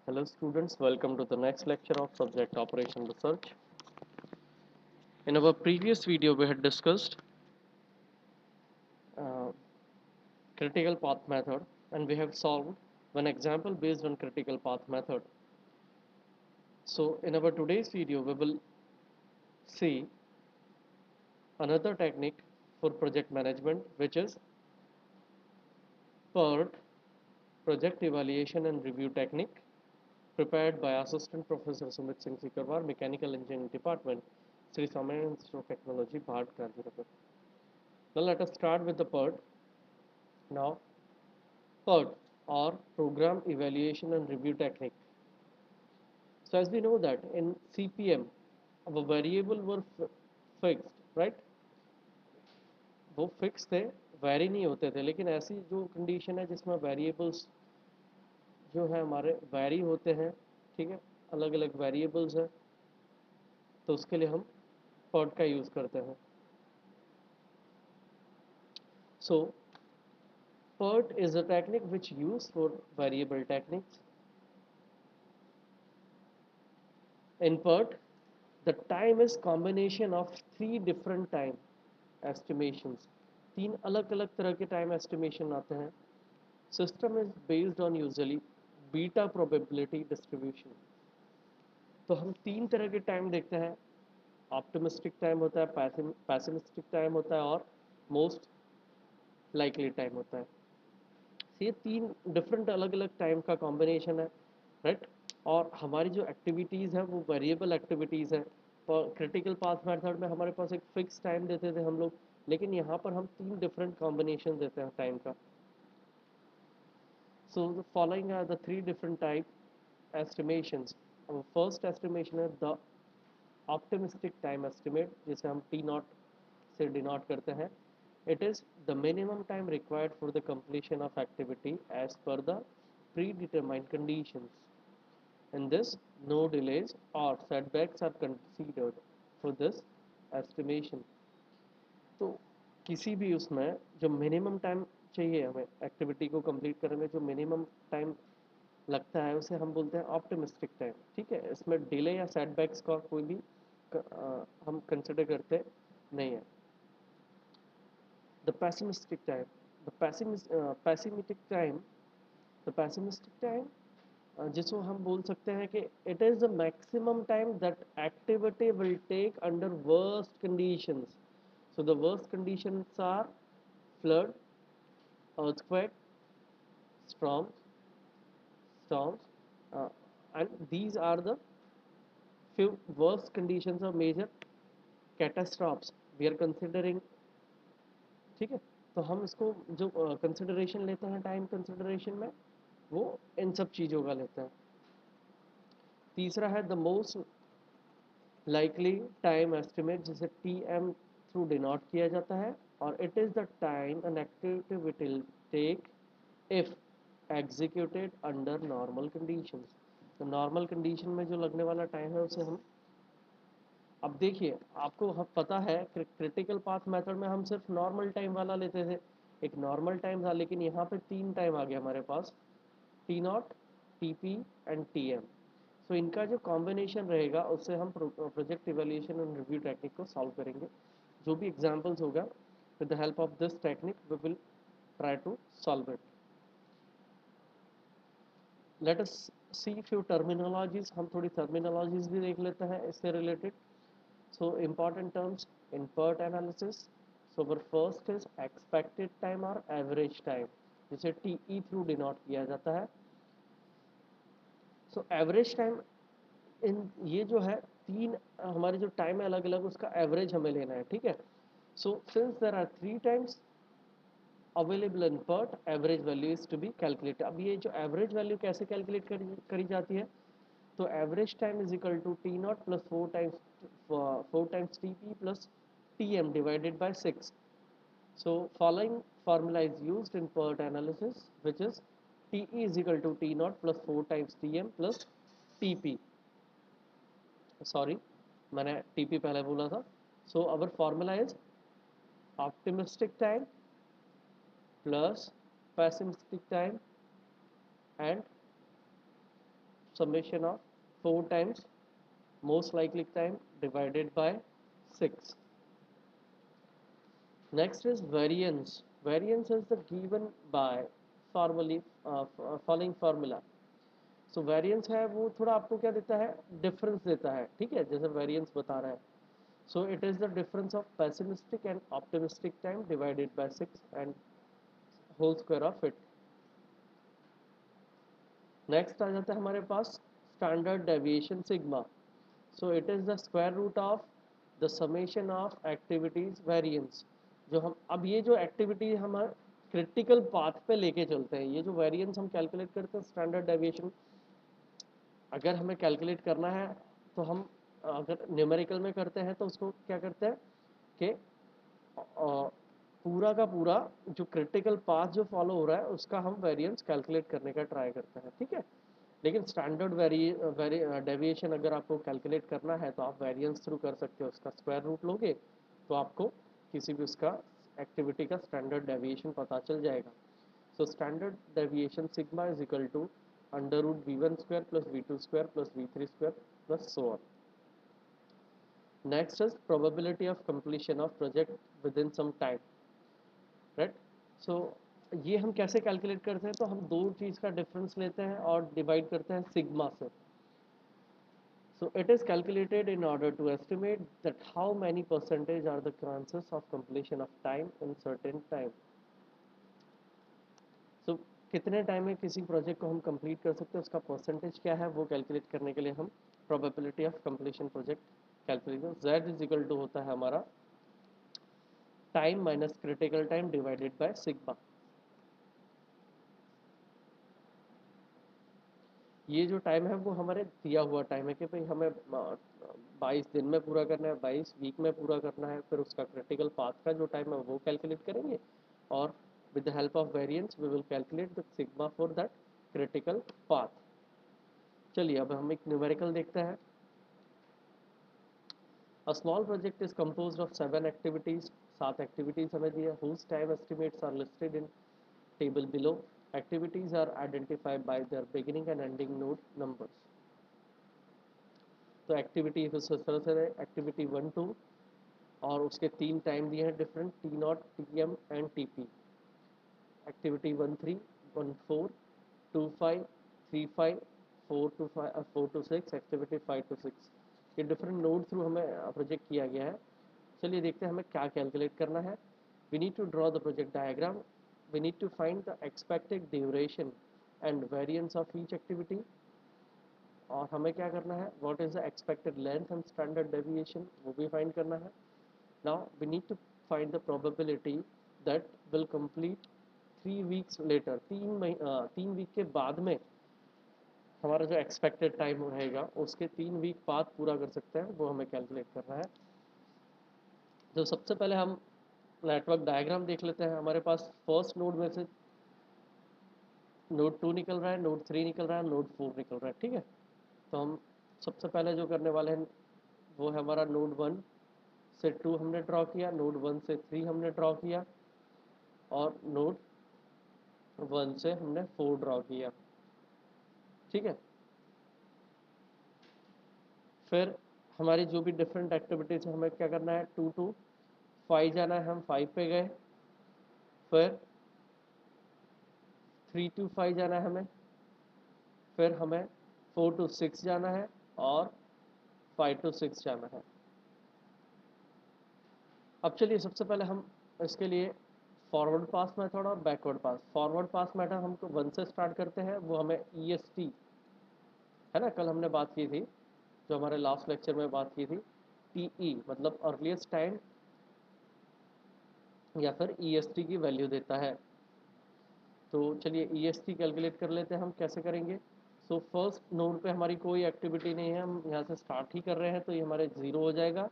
Hello students, welcome to the next lecture of subject operation research. In our previous video we had discussed uh, critical path method and we have solved one example based on critical path method. So in our today's video we will see another technique for project management, which is PERT, project evaluation and review technique, prepared by Assistant Professor Sumit Singh Sikarwar, Mechanical Engineering Department, Sri Samayana Institute of Technology, Bharat Gandhinagar. Now let us start with the PERT. Now PERT, or Program Evaluation and Review Technique. So as we know that in CPM our variable were fixed, right? वो fix थे, vary नहीं होते थे, लेकिन ऐसी जो condition है जिसमें वेरिएबल्स जो है हमारे वैरी होते हैं, ठीक है, अलग अलग वेरिएबल्स हैं, तो उसके लिए हम PERT का यूज़ करते हैं. So PERT is a technique which used for variable techniques. In PERT, the time is combination of three different time estimations. तीन अलग अलग तरह के टाइम एस्टिमेशन आते हैं. System is based on usually beta probability distribution. तो हम तीन तरह के टाइम देखते हैं. ऑप्टिमिस्टिक टाइम होता है, पैसिमिस्टिक टाइम होता है और मोस्ट लाइकली टाइम होता है. तो ये तीन डिफरेंट अलग अलग टाइम का कॉम्बिनेशन है, राइट. और हमारी जो एक्टिविटीज़ है वो वेरिएबल एक्टिविटीज़ है. और क्रिटिकल पाथ मेथड में हमारे पास एक फिक्स टाइम देते थे हम लोग, लेकिन यहाँ पर हम तीन डिफरेंट कॉम्बिनेशन देते हैं टाइम का. So the following are the three different type estimations. First estimation है द ऑप्टिमिस्टिक टाइम एस्टिमेट, जिसे हम टी नॉट से डिनोट करते हैं. It is the minimum time required for the completion of activity as per the predetermined conditions. In this, no delays or setbacks are considered for this estimation. तो किसी भी उसमें जो मिनिमम टाइम चाहिए हमें एक्टिविटी को कंप्लीट करने में, जो मिनिमम टाइम लगता है उसे हम बोलते हैं ऑप्टिमिस्टिक टाइम. ठीक है, इसमें डिले या सेटबैक्स का कोई भी हम कंसिडर करते नहीं है. The pessimistic time. The pessimistic time जिसको हम बोल सकते हैं कि it is the maximum time that activity will take under worst conditions. So the worst conditions are flood, earthquake, storms, storms, uh, and these are the few worst conditions of major catastrophes we are considering. ठीक है, तो हम इसको जो consideration लेते हैं time consideration में, वो इन सब चीज़ों का लेते हैं. तीसरा है the most likely time estimate, जिसे टी एम थ्रू डिनोट किया जाता है. और it is the time an activity will take if executed under normal conditions. तो नॉर्मल कंडीशन में जो लगने वाला टाइम है उसे हम, अब देखिए आपको हम पता है क्रिटिकल पाथ मेथड में हम सिर्फ नॉर्मल टाइम वाला लेते थे, एक नॉर्मल टाइम था, लेकिन यहाँ पे तीन टाइम आ गया हमारे पास, T not, T P and T M. So इनका जो कॉम्बिनेशन रहेगा उससे हम project evaluation and review technique को सॉल्व करेंगे. जो भी एग्जांपल्स होगा, with the help of this technique we will try to solve it. Let us see few terminologies. हम थोड़ी टर्मिनोलॉजीज भी देख लेते हैं इससे related. So important terms in PERT analysis. So our first is expected time or average time, जिसे TE through denote किया जाता है. So average time इन ये जो है तीन हमारे जो टाइम है अलग अलग, उसका एवरेज हमें लेना है. ठीक है. So since there are three times available in PERT, average value is to be calculated. अब ये जो average value कैसे calculate करी जाती है, तो average time is equal to T naught plus four times T P plus T M divided by 6. So following formula is used in PERT analysis, which is TE is equal to T naught plus 4 times TM plus TP. Sorry, मैंने TP पहले बोला था. So our formula is optimistic time plus pessimistic time and summation of 4 times most likely time divided by 6. Next is variance. Variance is the given by formally following formula. So variance है वो थोड़ा आपको क्या देता है, difference देता है, ठीक है, जैसे वेरिएंस बता रहा है. So it is the difference of pessimistic and optimistic time divided by 6 and whole square of it. Next आ जाता है हमारे पास standard deviation sigma. So it is the square root of the summation of activities variance. जो हम अब ये जो एक्टिविटी हम क्रिटिकल पाथ पे लेके चलते हैं, ये जो वेरिएंस हम कैलकुलेट करते हैं स्टैंडर्ड डेविएशन, अगर हमें कैलकुलेट करना है तो हम अगर न्यूमेरिकल में करते हैं तो उसको क्या करते हैं कि पूरा का पूरा जो क्रिटिकल पाथ जो फॉलो हो रहा है उसका हम वेरिएंस कैलकुलेट करने का ट्राई करते हैं, ठीक है. लेकिन स्टैंडर्ड डेविएशन अगर आपको कैलकुलेट करना है तो आप वेरिएंस थ्रू कर सकते हो, उसका स्क्वायर रूट लोगे तो आपको किसी भी उसका एक्टिविटी का स्टैंडर्ड डेविएशन पता चल जाएगा. So standard deviation sigma is equal to under root v1 square plus v2 square plus v3 square plus so on. Next is probability of completion of project within some time, right. So ये हम कैसे calculate करते हैं, तो हम दो चीज़ का difference लेते हैं और डिवाइड करते हैं सिग्मा से. So it is calculated in order to estimate that how many percentage are the chances of completion of time in certain time. So कितने टाइम में किसी प्रोजेक्ट को हम कंप्लीट कर सकते हैं, उसका परसेंटेज क्या है वो कैलकुलेट करने के लिए हम probability of completion project calculate. z is equal to होता है हमारा time minus critical time divided by sigma. ये जो टाइम है वो हमारे दिया हुआ टाइम है कि भाई हमें 22 दिन में पूरा करना है, 22 वीक में पूरा करना है. फिर उसका क्रिटिकल पाथ का जो टाइम है वो कैलकुलेट करेंगे और with the help of variance we will calculate the sigma for that critical path. चलिए अब हम एक न्यूमेरिकल देखते हैं. A small project is composed of 7 activities. 7 activities हमें दिए whose time estimates are listed in table below. Activities are identified by their beginning and ending node numbers. तो activity इस तरह से है, एक्टिविटी 1 2 और उसके 3 टाइम दिए हैं different, T0 TM and TP. Activity 1 3 1 4 2 5 3 5 4 to 5 4 to 6, activity 5 to 6. ये डिफरेंट नोड थ्रू हमें प्रोजेक्ट किया गया है. चलिए देखते हैं हमें क्या कैलकुलेट करना है. We need to draw the project diagram. We need to find the expected duration and variance of each activity. और हमें क्या करना है, what is the expected length and standard deviation वो भी फाइंड करना है. Now we need to find the probability that will complete 3 weeks later. 3 week के बाद में हमारा जो एक्सपेक्टेड टाइम रहेगा उसके 3 वीक बाद पूरा कर सकते हैं, वो हमें कैलकुलेट करना है. तो सबसे पहले हम नेटवर्क डायग्राम देख लेते हैं. हमारे पास फर्स्ट नोड में से नोड 2 निकल रहा है, नोड 3 निकल रहा है, नोड 4 निकल रहा है, ठीक है. तो हम सबसे पहले जो करने वाले हैं वो है हमारा नोड 1 से 2 हमने ड्रॉ किया, नोड 1 से 3 हमने ड्रॉ किया और नोड 1 से हमने 4 ड्रॉ किया, ठीक है. फिर हमारी जो भी डिफरेंट एक्टिविटीज़ है हमें क्या करना है, 2 to 5 जाना है, हम 5 पे गए. फिर 3 to 5 जाना है हमें. फिर हमें 4 to 6 जाना है और 5 to 6 जाना है. अब चलिए सबसे पहले हम इसके लिए फॉरवर्ड पास मेथड और बैकवर्ड पास. फॉरवर्ड पास मेथड हमको 1 से स्टार्ट करते हैं, वो हमें EST है ना, कल हमने बात की थी, जो हमारे लास्ट लेक्चर में बात की थी. TE मतलब अर्लीस्ट टाइम या फिर EST की वैल्यू देता है. तो चलिए EST कैलकुलेट कर लेते हैं हम, कैसे करेंगे. सो फर्स्ट नोड पे हमारी कोई एक्टिविटी नहीं है, हम यहाँ से स्टार्ट ही कर रहे हैं तो ये हमारे 0 हो जाएगा.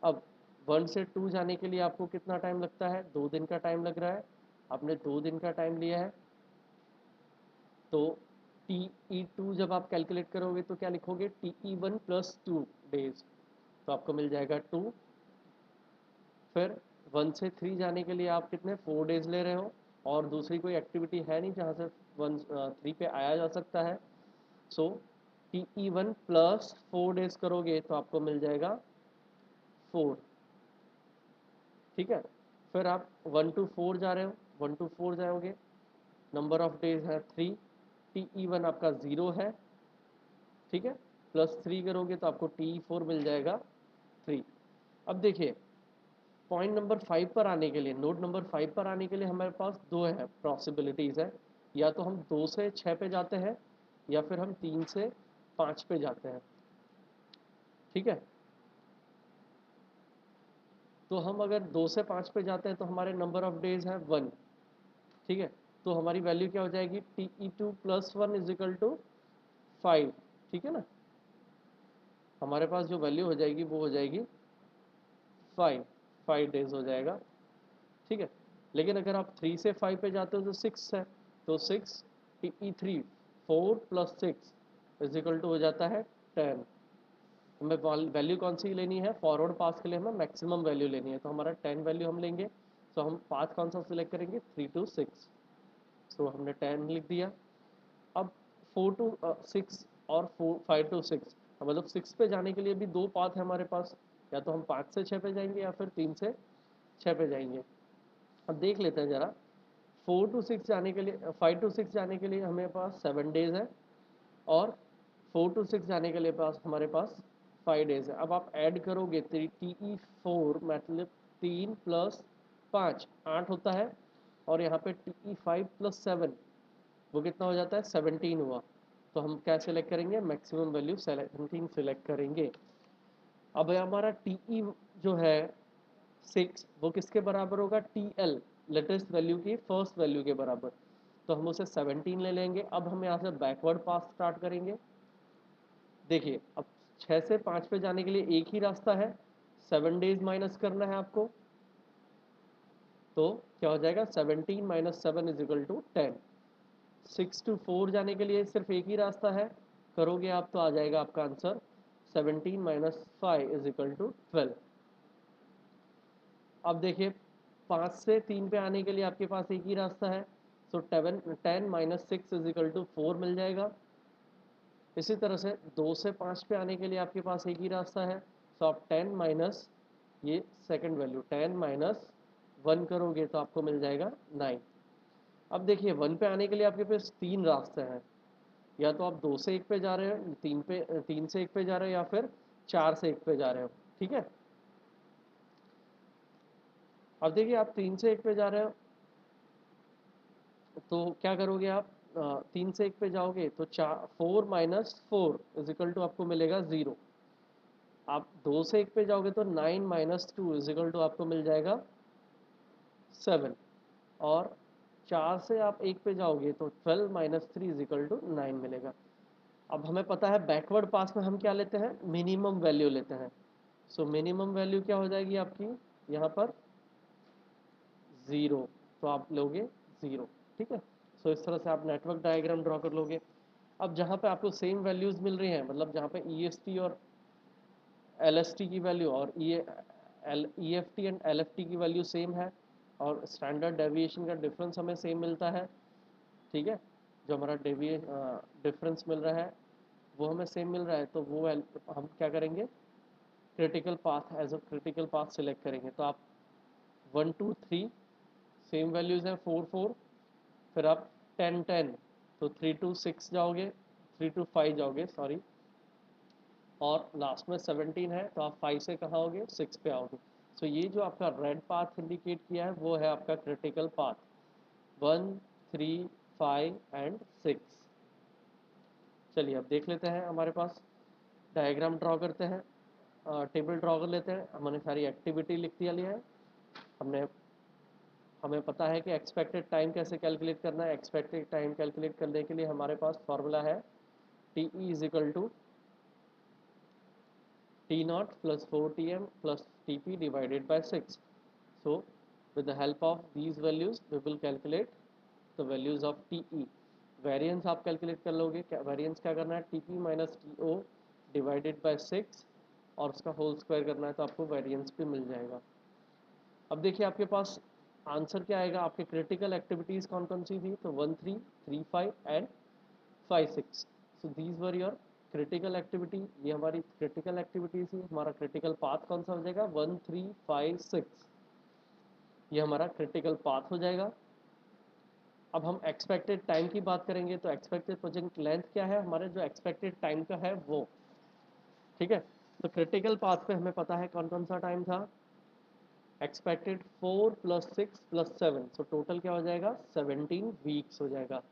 अब 1 से 2 जाने के लिए आपको कितना टाइम लगता है, 2 दिन का टाइम लग रहा है. आपने 2 दिन का टाइम लिया है तो TE2 जब आप कैलकुलेट करोगे तो क्या लिखोगे, TE1 प्लस 2 डेज, तो आपको मिल जाएगा 2. फिर 1 से 3 जाने के लिए आप कितने 4 डेज ले रहे हो और दूसरी कोई एक्टिविटी है नहीं जहाँ से 3 पे आया जा सकता है. सो TE1 प्लस 4 डेज करोगे तो आपको मिल जाएगा 4। ठीक है, फिर आप 1 to 4 जा रहे हो, 1 to 4 जाओगे, नंबर ऑफ डेज है 3, TE1 आपका 0 है। ठीक है, प्लस 3 करोगे तो आपको TE4 मिल जाएगा 3। अब देखिए पॉइंट नंबर 5 पर आने के लिए, नोड नंबर 5 पर आने के लिए हमारे पास दो है पॉसिबिलिटीज़ है, या तो हम 2 से 6 पे जाते हैं या फिर हम 3 से 5 पे जाते हैं। ठीक है, तो हम अगर 2 से 5 पे जाते हैं तो हमारे नंबर ऑफ डेज है 1। ठीक है, तो हमारी वैल्यू क्या हो जाएगी, TE2 plus 1 is equal to 5। ठीक है ना, हमारे पास जो वैल्यू हो जाएगी वो हो जाएगी 5 डेज हो जाएगा। ठीक है, लेकिन अगर आप 3 से 5 पे जाते हो तो 6 है, तो 6 TE3 4 plus 6 is equal to हो जाता है 10। हमें वैल्यू कौन सी लेनी है, फॉरवर्ड पास के लिए हमें मैक्सिमम वैल्यू लेनी है, तो हमारा 10 वैल्यू हम लेंगे। तो हम पाथ कौन सा सिलेक्ट करेंगे, 3 to 6। तो हमने 10 लिख दिया। अब 4 to 6 और 5 to 6, मतलब 6 पे जाने के लिए भी दो पाथ है हमारे पास, या तो हम 5 से 6 पे जाएंगे या फिर 3 से 6 पे जाएंगे। अब देख लेते हैं ज़रा, 4 to 6 जाने के लिए, 5 to 6 जाने के लिए हमें पास 7 डेज है, और 4 to 6 जाने के लिए पास हमारे पास 5 डेज है। अब आप ऐड करोगे तो TE4 मतलब 3 प्लस 5 8 होता है, और यहाँ पे TE5 प्लस 7 वो कितना हो जाता है, 17 हुआ। तो हम क्या सिलेक्ट करेंगे, मैक्सिमम वैल्यू 17 सिलेक्ट करेंगे। अब हमारा TE जो है 6 वो किसके बराबर होगा, TL लेटेस्ट वैल्यू की फर्स्ट वैल्यू के बराबर, तो हम उसे 17 ले लेंगे। अब हम यहाँ से बैकवर्ड पास स्टार्ट करेंगे। देखिए अब 6 से 5 पे जाने के लिए एक ही रास्ता है, 7 डेज माइनस करना है आपको, तो क्या हो जाएगा, 17 minus 7 is equal to 10। 6 to 4 जाने के लिए सिर्फ एक ही रास्ता है, करोगे आप तो आ जाएगा आपका answer 17 minus 5 is equal to 12। अब देखिए 5 से 3 पे आने के लिए आपके पास एक ही रास्ता है, सो 10 माइनस 6 इज इक्वल टू 4 मिल जाएगा। इसी तरह से 2 से 5 पे आने के लिए आपके पास एक ही रास्ता है, सो आप 10 माइनस ये सेकंड वैल्यू 10 माइनस 1 करोगे तो आपको मिल जाएगा 9। अब देखिए 1 पे आने के लिए आपके पास तीन रास्ते हैं, या तो आप 2 से 1 पे जा रहे हो, 3 से 1 पे जा रहे हो, या फिर 4 से 1 पे जा रहे हो। ठीक है, अब देखिए आप 3 से 1 पे जा रहे हो तो क्या करोगे आप, 3 से 1 पे जाओगे तो 4 माइनस 4 इज इक्वल टू आपको मिलेगा 0। आप 2 से 1 पे जाओगे तो 9 माइनस 2 इज इक्वल टू आपको मिल जाएगा 7, और 4 से आप 1 पे जाओगे तो 12 माइनस 3 इज इक्वल टू 9 मिलेगा। अब हमें पता है बैकवर्ड पास में हम क्या लेते हैं, मिनिमम वैल्यू लेते हैं। सो मिनिमम वैल्यू क्या हो जाएगी आपकी यहाँ पर, 0, तो आप लोगे 0। ठीक है, सो इस तरह से आप नेटवर्क डायग्राम ड्रॉ कर लोगे। अब जहाँ पे आपको सेम वैल्यूज़ मिल रही हैं, मतलब जहाँ पे EST और LST की वैल्यू और EFT एंड LFT की वैल्यू सेम है, और स्टैंडर्ड डेविएशन का डिफरेंस हमें सेम मिलता है। ठीक है, जो हमारा डिफरेंस मिल रहा है वो हमें सेम मिल रहा है, तो वो हम क्या करेंगे, critical path as a critical path select करेंगे। तो आप 1 2 3 सेम वैल्यूज़ हैं, 4 4, फिर आप 10 10, तो 3 to 6 जाओगे, 3 to 5 जाओगे सॉरी, और लास्ट में 17 है, तो आप 5 से कहाँ आओगे, 6 पे आओगे। सो ये जो आपका रेड पाथ इंडिकेट किया है वो है आपका क्रिटिकल पाथ, 1 3 5 एंड 6। चलिए अब देख लेते हैं, हमारे पास डायग्राम ड्रॉ करते हैं, टेबल ड्रॉ कर लेते हैं। हमने सारी एक्टिविटी लिख दिया लिया है, हमने हमें पता है कि एक्सपेक्टेड टाइम कैसे कैलकुलेट करना है। एक्सपेक्टेड टाइम कैलकुलेट करने के लिए हमारे पास फार्मूला है TE is equal to T0 plus 4Tm plus Tp divided by 6. So with the help of these values we will calculate the values of TE. Variance आप calculate कर लोगे, क्या वेरिएंस क्या करना है, TP minus TO divided by 6 और उसका whole square करना है, तो आपको वेरिएंस भी मिल जाएगा। अब देखिए आपके पास आंसर क्या आएगा, आपके क्रिटिकल एक्टिविटीज़ कौन कौन सी थी, तो 1 3 3 5 and 5 6। So these were your critical activity, ये हमारी क्रिटिकल एक्टिविटी थी। हमारा क्रिटिकल पाथ कौन सा हो जाएगा, 1 3 5 6, ये हमारा क्रिटिकल पाथ हो जाएगा। अब हम एक्सपेक्टेड टाइम की बात करेंगे, तो एक्सपेक्टेड प्रोजेक्ट लेंथ क्या है, हमारे जो एक्सपेक्टेड टाइम का है वो, ठीक है। तो क्रिटिकल पाथ पे हमें पता है कौन कौन सा टाइम था, एक्सपेक्टेड 4 + 6 + 7, सो टोटल क्या हो जाएगा, 17 वीक्स हो जाएगा।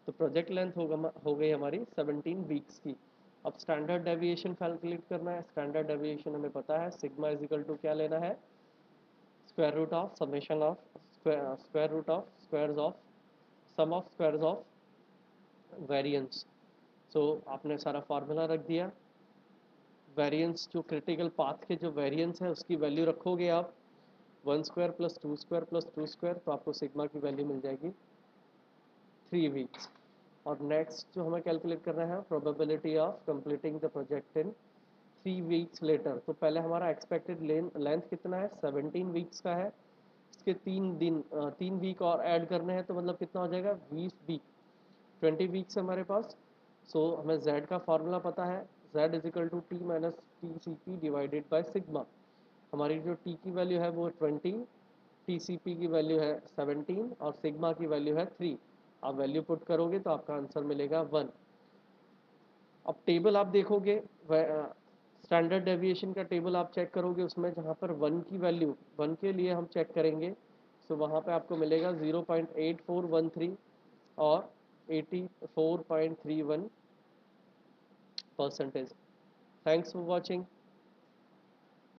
तो प्रोजेक्ट लेंथ हो गई हमारी 17 वीक्स की। अब स्टैंडर्ड डेविएशन कैलकुलेट करना है। स्टैंडर्ड डेविएशन हमें पता है, सिग्मा इज इक्वल टू क्या लेना है, square root of summation of square root of squares of sum of squares of variance. So आपने सारा फार्मूला रख दिया। वेरिएंस जो क्रिटिकल पाथ के जो वेरिएंस है उसकी वैल्यू रखोगे आप, 1² + 2² + 2², तो आपको सिग्मा की वैल्यू मिल जाएगी 3 वीक्स। और नेक्स्ट जो हमें कैलकुलेट करना है, probability of completing the project in 3 weeks letter. तो पहले हमारा एक्सपेक्टेड लेंथ कितना है, 17 वीक्स का है। इसके 3 दिन 3 वीक और ऐड करने हैं, तो मतलब कितना हो जाएगा, 20 वीक, 20 वीक्स हमारे पास। सो हमें z का फार्मूला पता है, z is equal to T minus T C P divided by sigma. हमारी जो t की वैल्यू है वो 20, टी सी पी की वैल्यू है 17 और सिग्मा की वैल्यू है 3। आप वैल्यू पुट करोगे तो आपका आंसर मिलेगा 1। अब टेबल आप देखोगे, स्टैंडर्ड डेविएशन का टेबल आप चेक करोगे, उसमें जहाँ पर 1 की वैल्यू, 1 के लिए हम चेक करेंगे, तो वहाँ पे आपको मिलेगा 0.8413 और 84.31%। Thanks for watching.